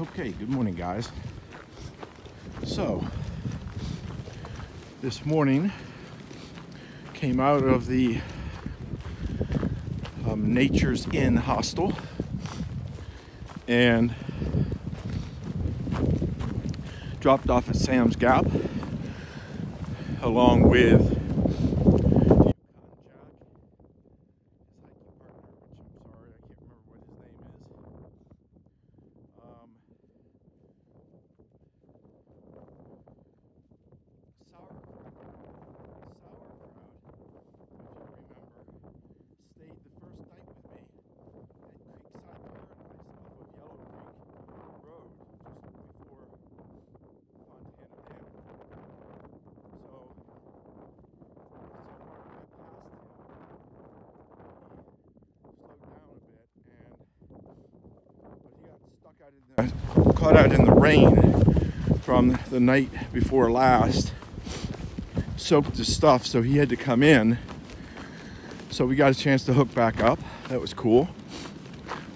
Okay, good morning, guys. So, this morning came out of the Nature's Inn hostel and dropped off at Sam's Gap along with caught out in the rain from the night before last, soaked his stuff, so he had to come in. So we got a chance to hook back up. That was cool.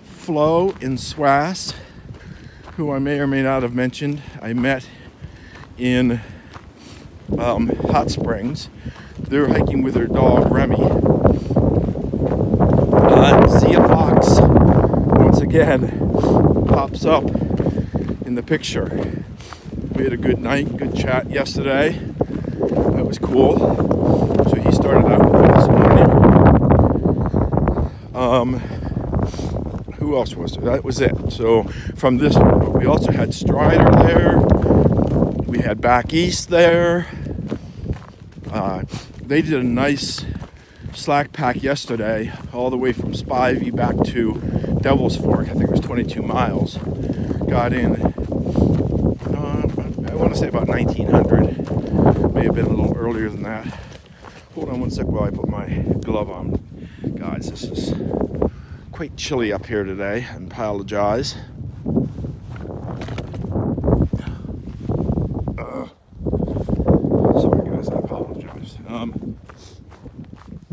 Flo in Swass, who I may or may not have mentioned, I met in Hot Springs. They're hiking with their dog Remy. Ziafox once again pops up in the picture. We had a good night, good chat yesterday. That was cool. So he started out this morning. Who else was there? That was it. So from this, we also had Strider there. We had Back East there. They did a nice slack pack yesterday, all the way from Spivey back to Devil's Fork. I think it was 22 miles. Got in, I want to say about 1900. May have been a little earlier than that. Hold on one sec while I put my glove on. Guys, this is quite chilly up here today. I apologize. Sorry guys, I apologize.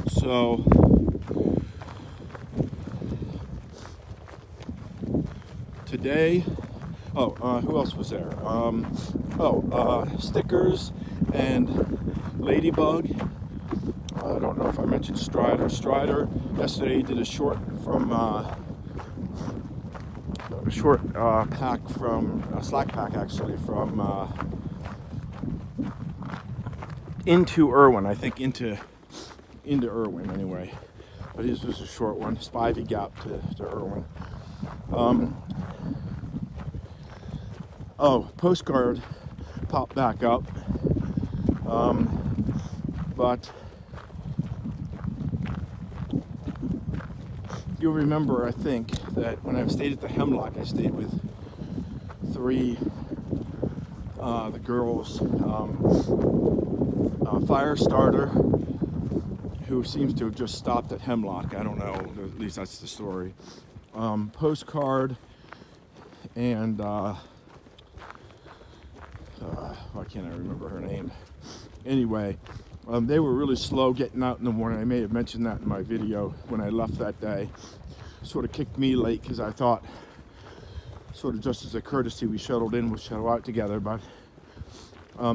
So today, who else was there? Stickers and Ladybug. I don't know if I mentioned Strider. Strider yesterday did a short from pack from a slack pack actually from into Erwin. I think into Erwin anyway. But his was a short one. Spivey Gap to Erwin. Postcard popped back up, but you'll remember, I think, that when I stayed at the Hemlock, I stayed with three, the girls, Firestarter, who seems to have just stopped at Hemlock. I don't know, at least that's the story. Postcard and why can't I remember her name? Anyway, they were really slow getting out in the morning. I may have mentioned that in my video when I left that day. Sort of kicked me late because I thought, sort of just as a courtesy, we shuttled in, we'll shuttle out together, but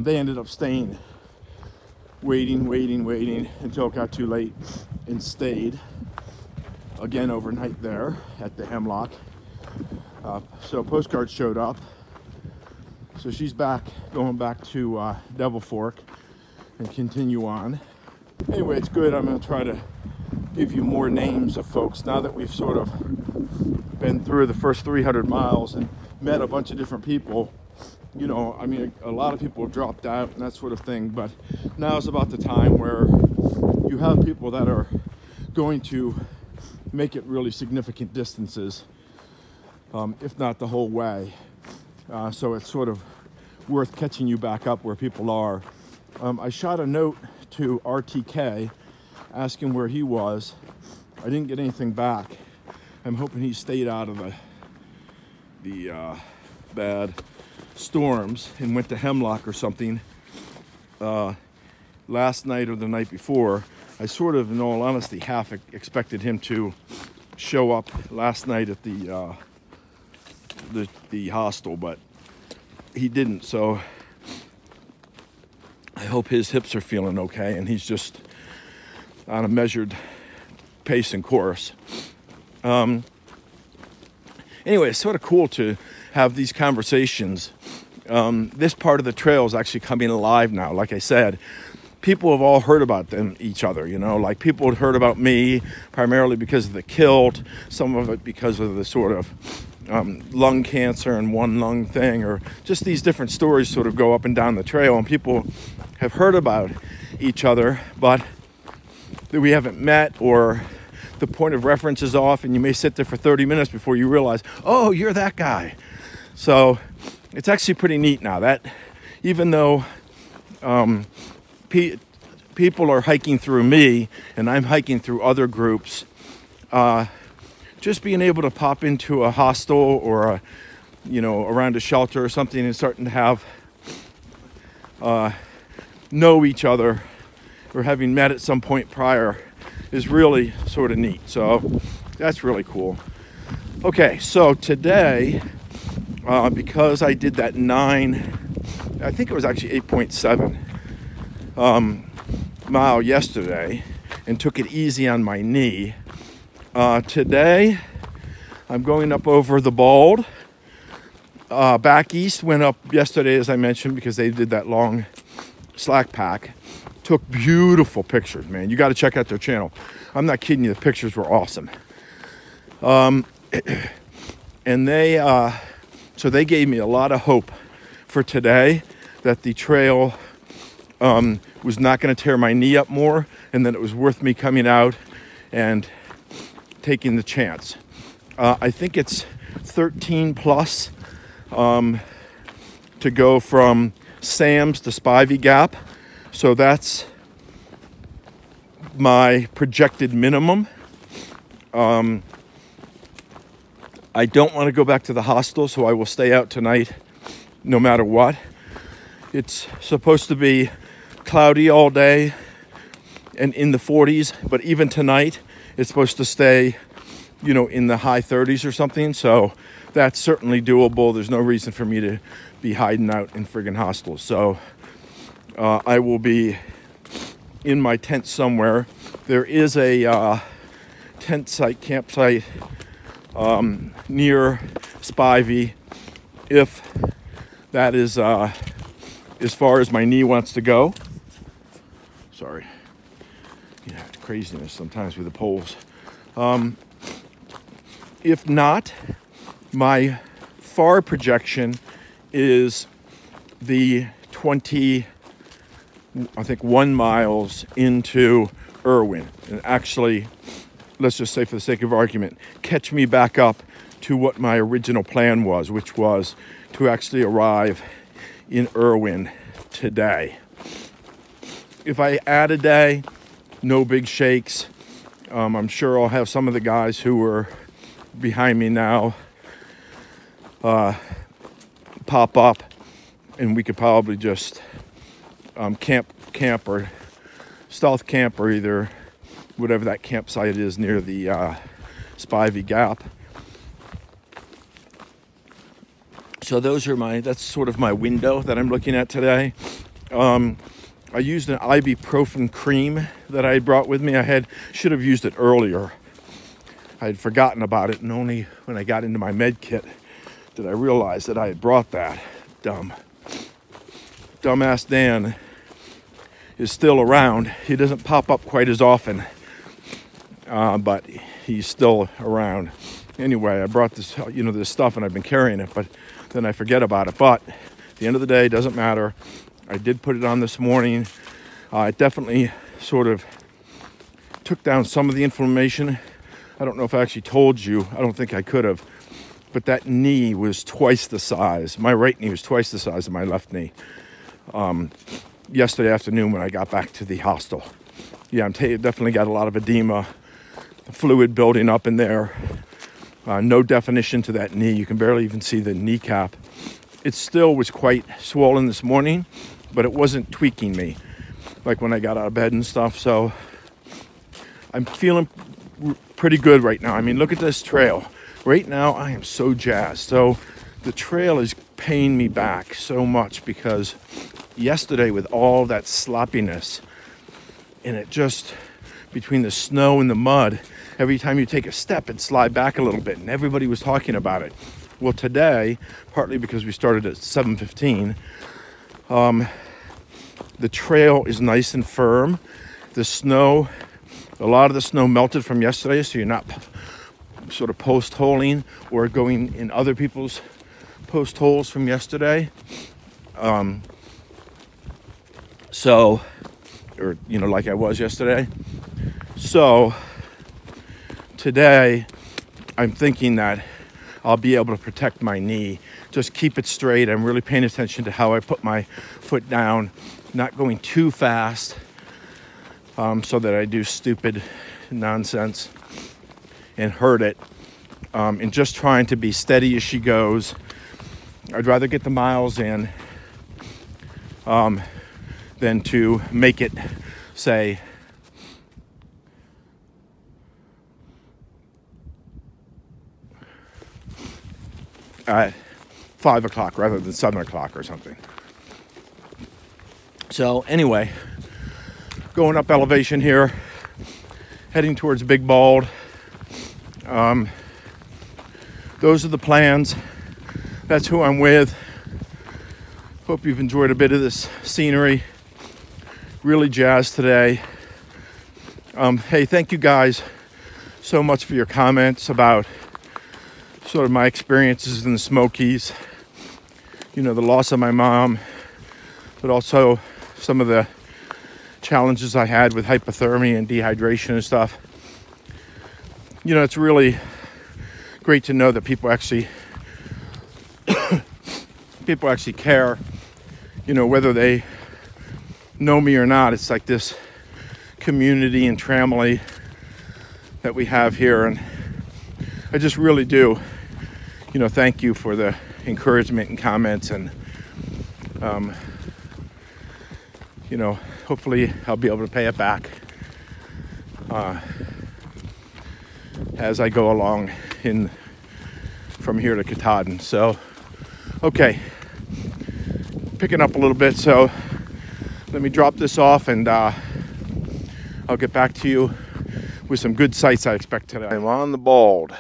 they ended up staying, waiting until it got too late and stayed again overnight there at the Hemlock. So Postcard showed up. So she's going back to Devil Fork and continue on. Anyway, it's good. I'm going to try to give you more names of folks now that we've sort of been through the first 300 miles and met a bunch of different people. You know, I mean, a lot of people have dropped out and that sort of thing, but now is about the time where you have people that are going to make it really significant distances, if not the whole way. So it's sort of worth catching you back up where people are. I shot a note to RTK asking where he was. I didn't get anything back. I'm hoping he stayed out of the bad storms and went to Hemlock or something last night or the night before. I sort of, in all honesty, half expected him to show up last night at the the hostel, but he didn't. So I hope his hips are feeling okay, and he's just on a measured pace and course. Anyway, it's sort of cool to have these conversations. This part of the trail is actually coming alive now. Like I said, people have all heard about each other, you know, like people had heard about me primarily because of the kilt, some of it because of the sort of lung cancer and one lung thing, or just these different stories sort of go up and down the trail, and people have heard about each other, but we haven't met, or the point of reference is off, and you may sit there for 30 minutes before you realize, oh, you're that guy. So it's actually pretty neat now that even though people are hiking through me and I'm hiking through other groups, just being able to pop into a hostel or around a shelter or something and starting to have know each other, or having met at some point prior, is really sort of neat. So that's really cool. Okay, so today, because I did that 9, I think it was actually 8.7 mile yesterday, and took it easy on my knee, today I'm going up over the Bald. Back east, went up yesterday, as I mentioned, because they did that long slack pack. Took beautiful pictures, man. You got to check out their channel. I'm not kidding you, the pictures were awesome. And so they gave me a lot of hope for today, that the trail was not going to tear my knee up more, and that it was worth me coming out and taking the chance. I think it's 13 plus to go from Sam's to Spivey Gap. So that's my projected minimum. I don't want to go back to the hostel, so I will stay out tonight no matter what. It's supposed to be cloudy all day and in the 40s, but even tonight it's supposed to stay, in the high 30s or something. So that's certainly doable. There's no reason for me to be hiding out in friggin' hostels. So I will be in my tent somewhere. There is a campsite near Spivey, if that is as far as my knee wants to go. Sorry. It's craziness sometimes with the poles. If not, my far projection is the 1 miles into Erwin, and actually, let's just say for the sake of argument, catch me back up to what my original plan was, which was to actually arrive in Erwin today. If I add a day, no big shakes. I'm sure I'll have some of the guys who are behind me now pop up, and we could probably just camp or stealth camp, or either whatever that campsite is near the Spivey Gap. So that's sort of my window that I'm looking at today. I used an ibuprofen cream that I brought with me. Should have used it earlier. I had forgotten about it, and only when I got into my med kit did I realize that I had brought that. Dumbass Dan is still around. He doesn't pop up quite as often, but he's still around. Anyway, I brought this, this stuff, and I've been carrying it, but then I forget about it. But at the end of the day, it doesn't matter. I did put it on this morning. It definitely sort of took down some of the inflammation. I don't know if I actually told you. I don't think I could have. But that knee was twice the size. My right knee was twice the size of my left knee. Yesterday afternoon when I got back to the hostel. Yeah, definitely got a lot of edema, fluid building up in there. No definition to that knee. You can barely even see the kneecap. It still was quite swollen this morning, but it wasn't tweaking me like when I got out of bed and stuff. So I'm feeling pretty good right now. I mean, look at this trail. right now I am so jazzed. So the trail is paying me back so much because yesterday with all that sloppiness and it just between the snow and the mud, every time you take a step it'd slide back a little bit and everybody was talking about it. Well, today, partly because we started at 7:15, the trail is nice and firm. The snow, a lot of the snow melted from yesterday, so you're not sort of post-holing or going in other people's post holes from yesterday. So, or, you know, like I was yesterday. So, today, I'm thinking that I'll be able to protect my knee. Just keep it straight. I'm really paying attention to how I put my foot down, not going too fast, so that I do stupid nonsense and hurt it, and just trying to be steady as she goes. I'd rather get the miles in than to make it, say, at 5 o'clock rather than 7 o'clock or something. So anyway, going up elevation here, heading towards Big Bald. Those are the plans. That's who I'm with. Hope you've enjoyed a bit of this scenery. Really jazzed today. Hey, thank you guys so much for your comments about sort of my experiences in the Smokies. You know, the loss of my mom, but also some of the challenges I had with hypothermia and dehydration and stuff. You know, it's really great to know that people actually care, you know, whether they know me or not. It's like this community and family that we have here, and I just really do, you know, thank you for the encouragement and comments, and you know, hopefully I'll be able to pay it back as I go along from here to Katahdin. So, okay, picking up a little bit, so let me drop this off and I'll get back to you with some good sights I expect today. I'm on the Bald.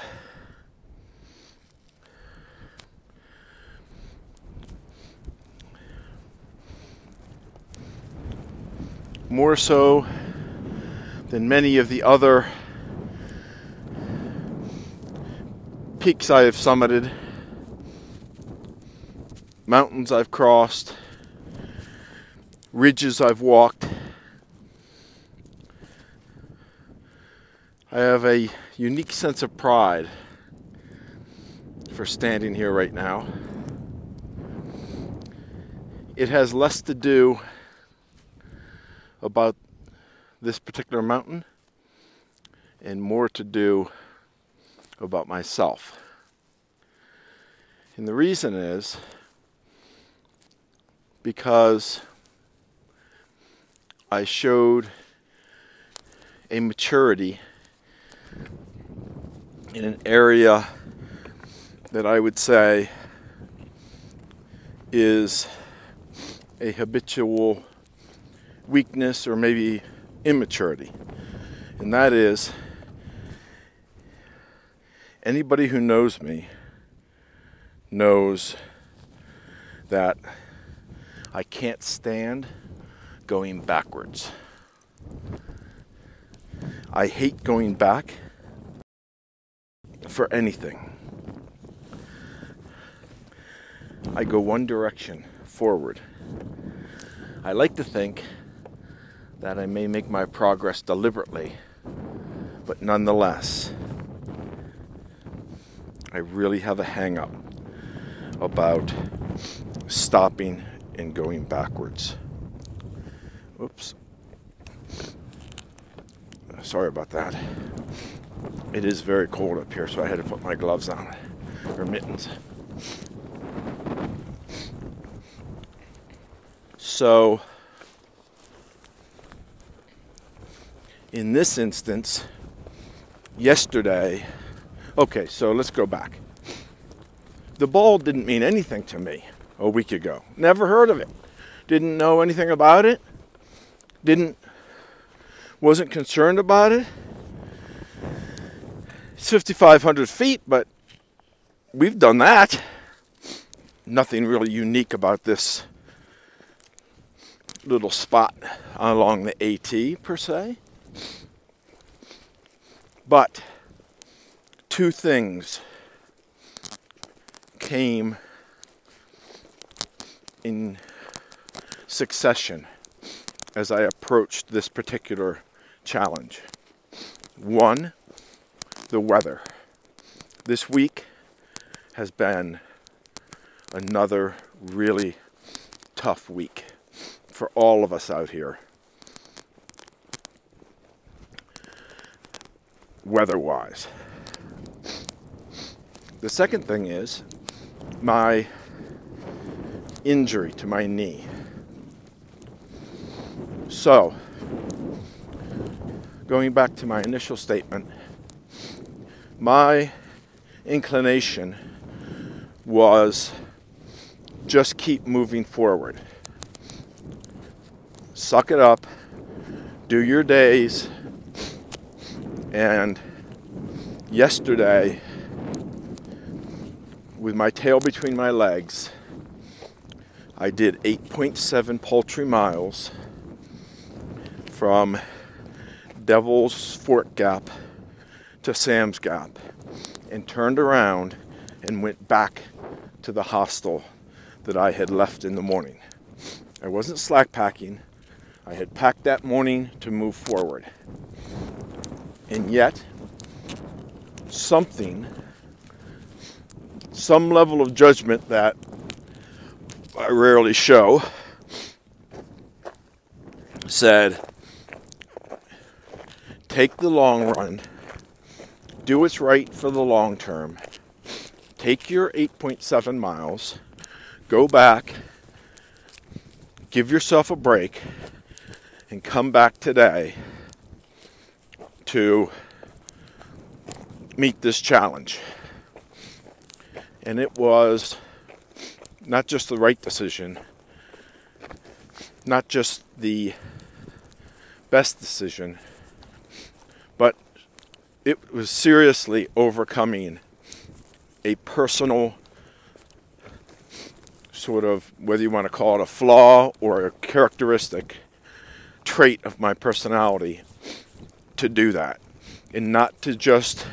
More so than many of the other peaks I have summited, mountains I've crossed, ridges I've walked. I have a unique sense of pride for standing here right now. It has less to do about this particular mountain and more to do about myself. And the reason is because I showed a maturity in an area that I would say is a habitual weakness or maybe immaturity. And that is, anybody who knows me knows that I can't stand going backwards. I hate going back for anything. I go one direction, forward. I like to think that I may make my progress deliberately, but nonetheless, I really have a hang-up about stopping and going backwards. Oops. Sorry about that. It is very cold up here, so I had to put my gloves on, or mittens. So, in this instance, yesterday Okay, so let's go back. The ball didn't mean anything to me a week ago. Never heard of it. Didn't know anything about it. Wasn't concerned about it. It's 5,500 feet, but we've done that. Nothing really unique about this little spot along the AT per se. But two things came in succession as I approached this particular challenge. One, the weather. This week has been another really tough week for all of us out here, weather-wise. The second thing is my injury to my knee. So, going back to my initial statement, my inclination was just keep moving forward. Suck it up, do your days, and yesterday, with my tail between my legs, I did 8.7 paltry miles from Devil's Fork Gap to Sam's Gap, and turned around and went back to the hostel that I had left in the morning. I wasn't slack packing. I had packed that morning to move forward. And yet, some level of judgment that I rarely show said, take the long run, do what's right for the long term, take your 8.7 miles, go back, give yourself a break, and come back today to meet this challenge. And it was not just the right decision, not just the best decision, but it was seriously overcoming a personal sort of, whether you want to call it a flaw or a characteristic trait of my personality, to do that, and not to just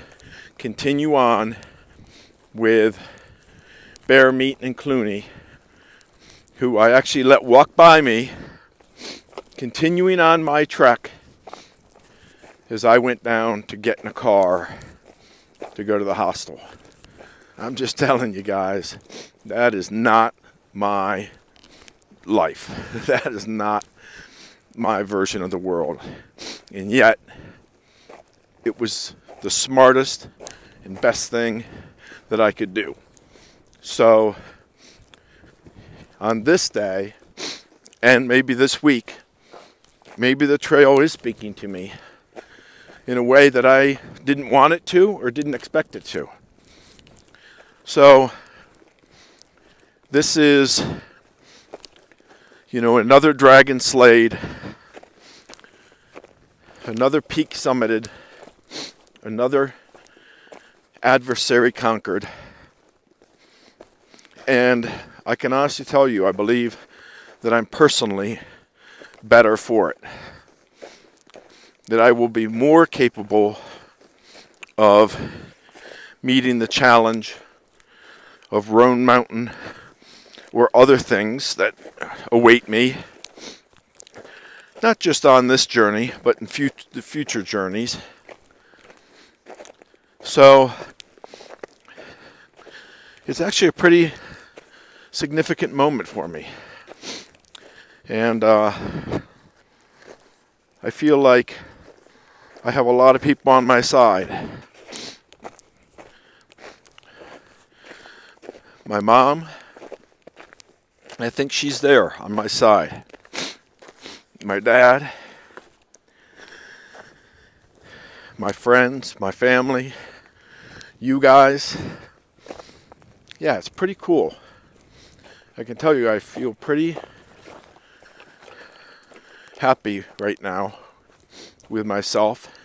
continue on with Bear Meat and Clooney, who I actually let walk by me, continuing on my trek as I went down to get in a car to go to the hostel. I'm just telling you guys, that is not my life. That is not my version of the world. And yet, it was the smartest and best thing that I could do. So, on this day, and maybe this week, maybe the trail is speaking to me in a way that I didn't want it to or didn't expect it to. So, this is, another dragon slayed, another peak summited, another adversary conquered. And I can honestly tell you, I believe that I'm personally better for it. That I will be more capable of meeting the challenge of Roan Mountain or other things that await me, not just on this journey, but in the future journeys. So, it's actually a pretty significant moment for me. And I feel like I have a lot of people on my side. My mom, I think she's there on my side. My dad, my friends, my family, you guys. Yeah, it's pretty cool. I can tell you I feel pretty happy right now with myself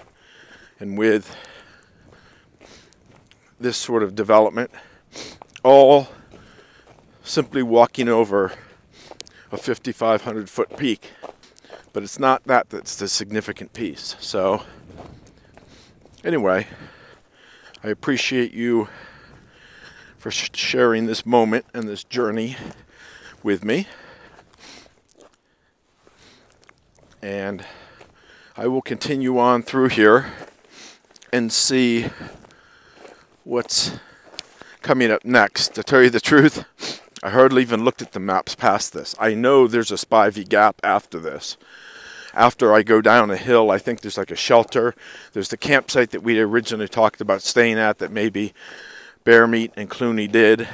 and with this sort of development, all simply walking over a 5,500 foot peak. But it's not that that's the significant piece. So anyway, I appreciate you for sharing this moment and this journey with me. And I will continue on through here and see what's coming up next. To tell you the truth, I hardly even looked at the maps past this. I know there's a Spivey Gap after this. After I go down a hill, I think there's like a shelter. There's the campsite that we originally talked about staying at that maybe Bear Meat and Clooney did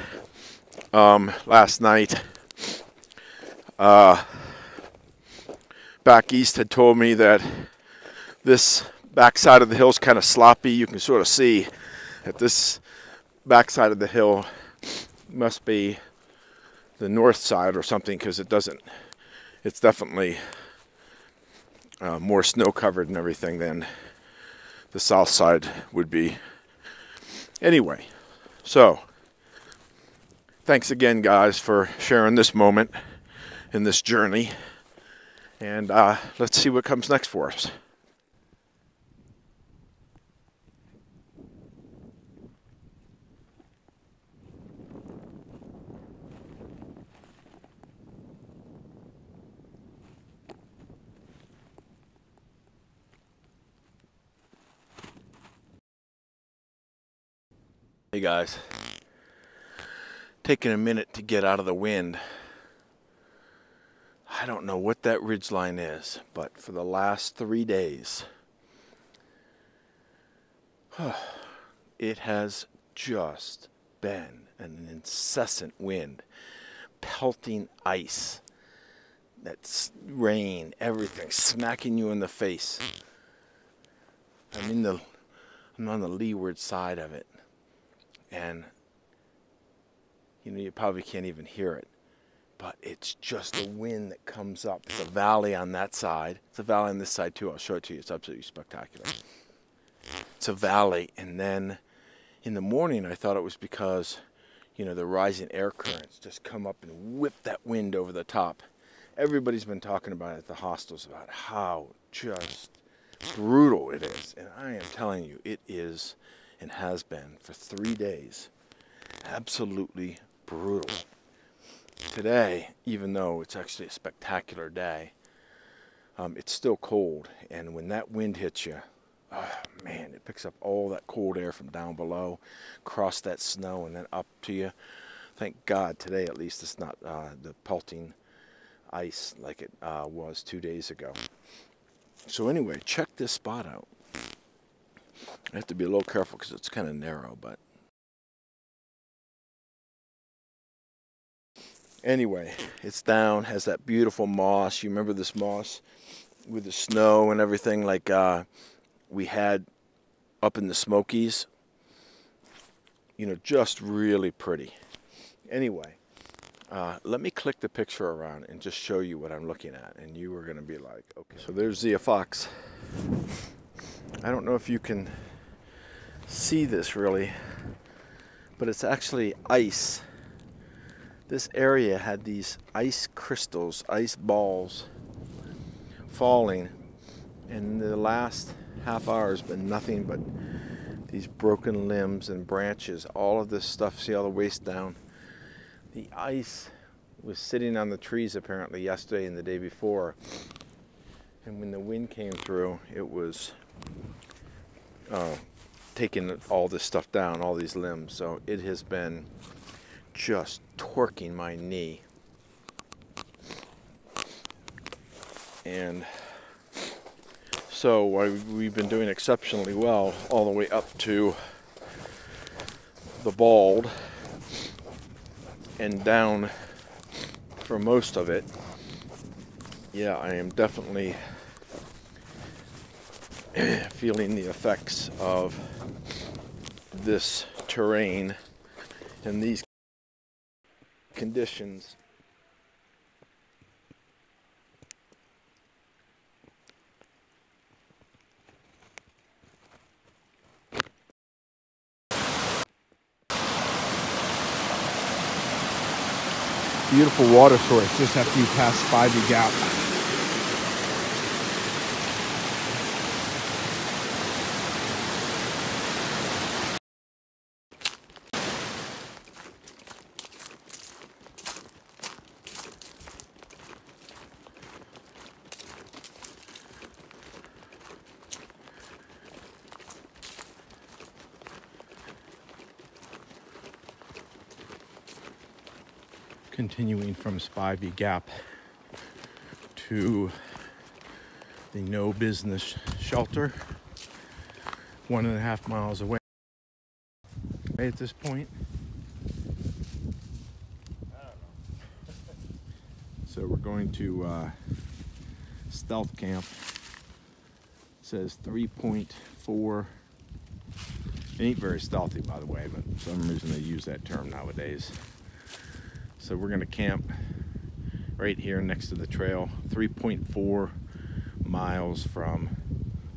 last night. Back east had told me that this backside of the hill is kind of sloppy. You can sort of see that this backside of the hill must be the north side or something, because it's definitely more snow covered and everything than the south side would be. Anyway, so thanks again, guys, for sharing this moment in this journey. And let's see what comes next for us. Hey guys, taking a minute to get out of the wind. I don't know what that ridgeline is, but for the last 3 days, it has just been an incessant wind, pelting ice, that's rain, everything smacking you in the face. I'm on the leeward side of it. And, you probably can't even hear it. But it's just the wind that comes up. It's a valley on that side. It's a valley on this side, too. I'll show it to you. It's absolutely spectacular. It's a valley. And then in the morning, I thought it was because, the rising air currents just come up and whip that wind over the top. Everybody's been talking about it at the hostels about how just brutal it is. And I am telling you, it is and has been for 3 days. Absolutely brutal. Today, even though it's actually a spectacular day, it's still cold. And when that wind hits you, oh man, it picks up all that cold air from down below, across that snow, and then up to you. Thank God today, at least, it's not the pelting ice like it was 2 days ago. So anyway, check this spot out. I have to be a little careful because it's kind of narrow, but anyway, it's down, has that beautiful moss. You remember this moss with the snow and everything like we had up in the Smokies? Just really pretty. Anyway, let me click the picture around and just show you what I'm looking at, and you are going to be like, okay. So there's Ziafox. I don't know if you can see this really, but it's actually ice. This area had these ice crystals, ice balls falling, and the last half hour has been nothing but these broken limbs and branches, all of this stuff. See all the waist down. The ice was sitting on the trees apparently yesterday and the day before, and when the wind came through, it was taking all this stuff down, all these limbs. So it has been just torquing my knee. And so we've been doing exceptionally well all the way up to the Bald and down for most of it. Yeah, I am definitely feeling the effects of this terrain in these conditions. Beautiful water source just after you pass Spivey Gap. Continuing from Spivey Gap to the no business shelter, 1.5 miles away at this point. So we're going to stealth camp. It says 3.4. It ain't very stealthy, by the way, but for some reason they use that term nowadays. So we're gonna camp right here next to the trail, 3.4 miles from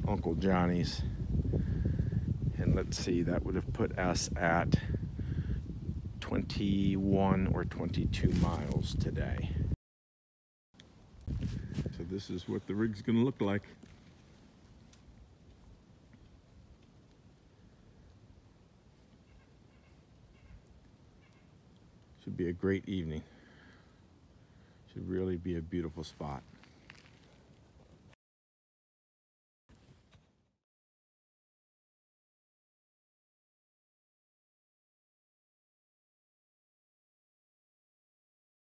Uncle Johnny's. And let's see, that would have put us at 21 or 22 miles today. So this is what the rig's gonna look like. Should be a great evening. Should really be a beautiful spot.